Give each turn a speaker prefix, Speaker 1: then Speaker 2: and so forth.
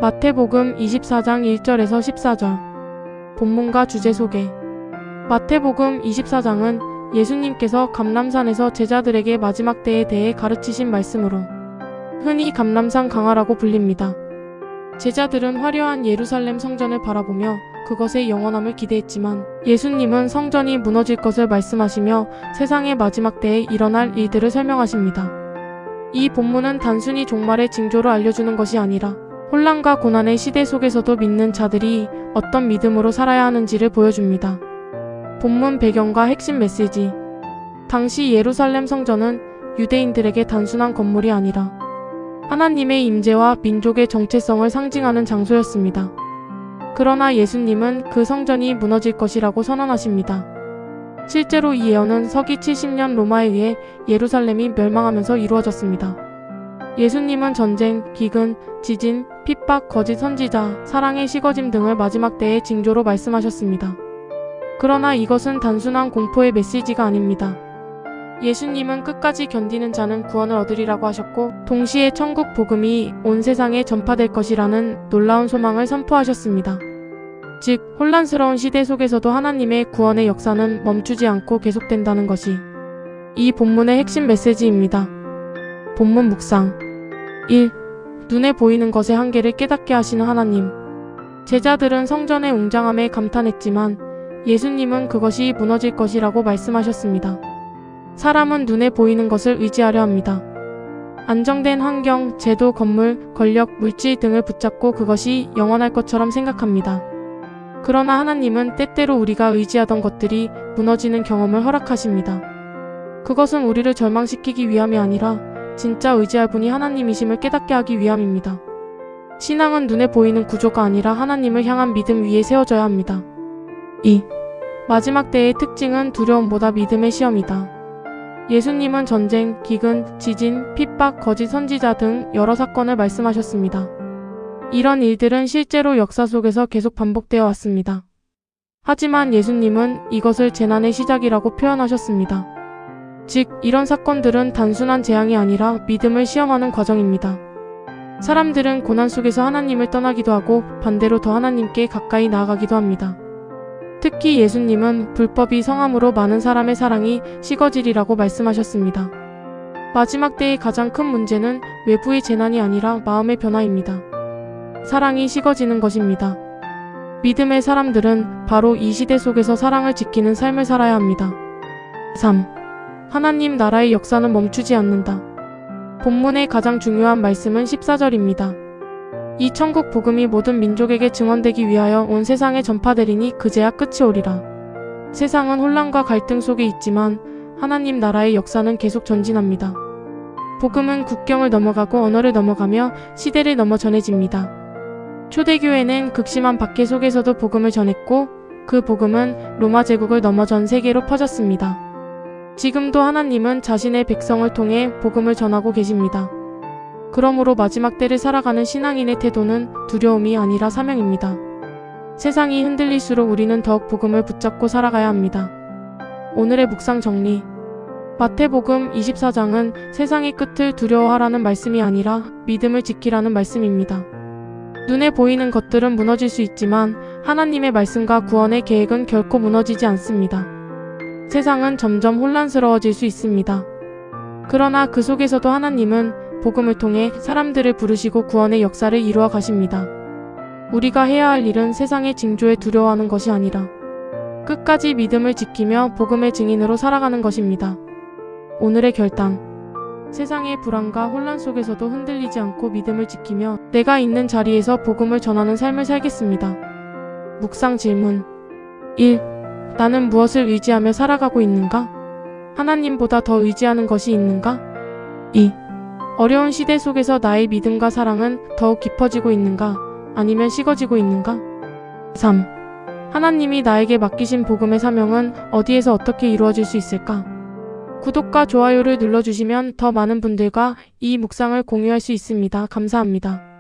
Speaker 1: 마태복음 24장 1절에서 14절. 본문과 주제 소개. 마태복음 24장은 예수님께서 감람산에서 제자들에게 마지막 때에 대해 가르치신 말씀으로 흔히 감람산 강화라고 불립니다. 제자들은 화려한 예루살렘 성전을 바라보며 그것의 영원함을 기대했지만 예수님은 성전이 무너질 것을 말씀하시며 세상의 마지막 때에 일어날 일들을 설명하십니다. 이 본문은 단순히 종말의 징조를 알려주는 것이 아니라 혼란과 고난의 시대 속에서도 믿는 자들이 어떤 믿음으로 살아야 하는지를 보여줍니다. 본문 배경과 핵심 메시지. 당시 예루살렘 성전은 유대인들에게 단순한 건물이 아니라 하나님의 임재와 민족의 정체성을 상징하는 장소였습니다. 그러나 예수님은 그 성전이 무너질 것이라고 선언하십니다. 실제로 이 예언은 서기 70년 로마에 의해 예루살렘이 멸망하면서 이루어졌습니다. 예수님은 전쟁, 기근, 지진, 핍박, 거짓 선지자, 사랑의 식어짐 등을 마지막 때의 징조로 말씀하셨습니다. 그러나 이것은 단순한 공포의 메시지가 아닙니다. 예수님은 끝까지 견디는 자는 구원을 얻으리라고 하셨고 동시에 천국 복음이 온 세상에 전파될 것이라는 놀라운 소망을 선포하셨습니다. 즉, 혼란스러운 시대 속에서도 하나님의 구원의 역사는 멈추지 않고 계속된다는 것이 이 본문의 핵심 메시지입니다. 본문 묵상. 1. 눈에 보이는 것의 한계를 깨닫게 하시는 하나님. 제자들은 성전의 웅장함에 감탄했지만 예수님은 그것이 무너질 것이라고 말씀하셨습니다. 사람은 눈에 보이는 것을 의지하려 합니다. 안정된 환경, 제도, 건물, 권력, 물질 등을 붙잡고 그것이 영원할 것처럼 생각합니다. 그러나 하나님은 때때로 우리가 의지하던 것들이 무너지는 경험을 허락하십니다. 그것은 우리를 절망시키기 위함이 아니라 진짜 의지할 분이 하나님이심을 깨닫게 하기 위함입니다. 신앙은 눈에 보이는 구조가 아니라 하나님을 향한 믿음 위에 세워져야 합니다. 2. 마지막 때의 특징은 두려움보다 믿음의 시험이다. 예수님은 전쟁, 기근, 지진, 핍박, 거짓 선지자 등 여러 사건을 말씀하셨습니다. 이런 일들은 실제로 역사 속에서 계속 반복되어 왔습니다. 하지만 예수님은 이것을 재난의 시작이라고 표현하셨습니다. 즉, 이런 사건들은 단순한 재앙이 아니라 믿음을 시험하는 과정입니다. 사람들은 고난 속에서 하나님을 떠나기도 하고 반대로 더 하나님께 가까이 나아가기도 합니다. 특히 예수님은 불법이 성함으로 많은 사람의 사랑이 식어지리라고 말씀하셨습니다. 마지막 때의 가장 큰 문제는 외부의 재난이 아니라 마음의 변화입니다. 사랑이 식어지는 것입니다. 믿음의 사람들은 바로 이 시대 속에서 사랑을 지키는 삶을 살아야 합니다. 3. 하나님 나라의 역사는 멈추지 않는다. 본문의 가장 중요한 말씀은 14절입니다. 이 천국 복음이 모든 민족에게 증언되기 위하여 온 세상에 전파되리니 그제야 끝이 오리라. 세상은 혼란과 갈등 속에 있지만 하나님 나라의 역사는 계속 전진합니다. 복음은 국경을 넘어가고 언어를 넘어가며 시대를 넘어 전해집니다. 초대교회는 극심한 박해 속에서도 복음을 전했고 그 복음은 로마 제국을 넘어 전 세계로 퍼졌습니다. 지금도 하나님은 자신의 백성을 통해 복음을 전하고 계십니다. 그러므로 마지막 때를 살아가는 신앙인의 태도는 두려움이 아니라 사명입니다. 세상이 흔들릴수록 우리는 더욱 복음을 붙잡고 살아가야 합니다. 오늘의 묵상 정리. 마태복음 24장은 세상의 끝을 두려워하라는 말씀이 아니라 믿음을 지키라는 말씀입니다. 눈에 보이는 것들은 무너질 수 있지만 하나님의 말씀과 구원의 계획은 결코 무너지지 않습니다. 세상은 점점 혼란스러워질 수 있습니다. 그러나 그 속에서도 하나님은 복음을 통해 사람들을 부르시고 구원의 역사를 이루어 가십니다. 우리가 해야 할 일은 세상의 징조에 두려워하는 것이 아니라 끝까지 믿음을 지키며 복음의 증인으로 살아가는 것입니다. 오늘의 결단. 세상의 불안과 혼란 속에서도 흔들리지 않고 믿음을 지키며 내가 있는 자리에서 복음을 전하는 삶을 살겠습니다. 묵상 질문. 1. 나는 무엇을 의지하며 살아가고 있는가? 하나님보다 더 의지하는 것이 있는가? 2. 어려운 시대 속에서 나의 믿음과 사랑은 더욱 깊어지고 있는가? 아니면 식어지고 있는가? 3. 하나님이 나에게 맡기신 복음의 사명은 어디에서 어떻게 이루어질 수 있을까? 구독과 좋아요를 눌러주시면 더 많은 분들과 이 묵상을 공유할 수 있습니다. 감사합니다.